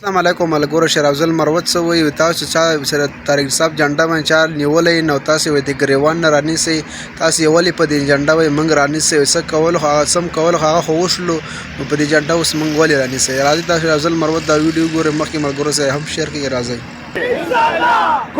السلام علیکم ملګرو شیر افضل مروت څه وایي تاسو چا سره طارق صاحب جنډه باندې چا نیولې نو تاسو وایي د ګریوان نه رانیسئ تاسو یې ولې په دې جنډه وایي موږ رانیسئ څه کول هغه سم کول هغه خو وشلو نو په دې جنډه اوس موږ ولې رانیسئ راځئ تاسو شیر افضل مروت دا ویډیو ګورئ مخکې ملګرو سره هم شیر کړئ راځئ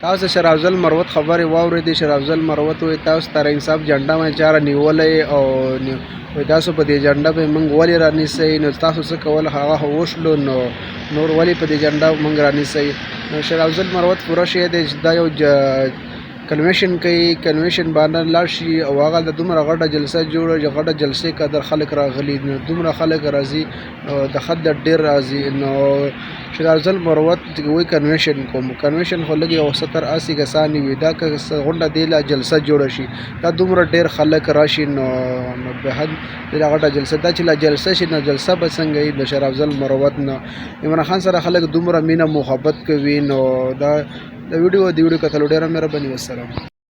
تاسو شیر افضل مروت خبرې واورېدې شیر افضل مروت وایي تاسو طارق صاحب جنډه باندې چا رانیولئ او وایي تاسو په دې جنډه به موږ ولې رانیسئ نو تاسو څه کول هغه خو وشلو نو نور ولې په دې جنډه موږ رانیسئ نو شیر افضل مروت پوره شی دی چې دا یو کنوینشن کوي کنوینشن باندې لاړ شي او هغه د دومره غټه جلسه جوړه چې غټه جلسې قدر خلک راغلي نو دومره خلک راځي او د خد ډېر راځي نو شیر افضل مروت وایي کنوینشن کوم کنوینشن خو لږ یو 70-80 کسان وي دا که غونډه دی لا جلسه جوړه شي دا دومره ډېر خلک راشي نو به حد ډېره غټه جلسه دا چې لا جلسه شي نو جلسه به څنګه وي د شیر افضل مروت نه عمران خان سره خلک دومره مینه محبت کوي نو دا ویډیو کتلو ډېره مهرباني والسلام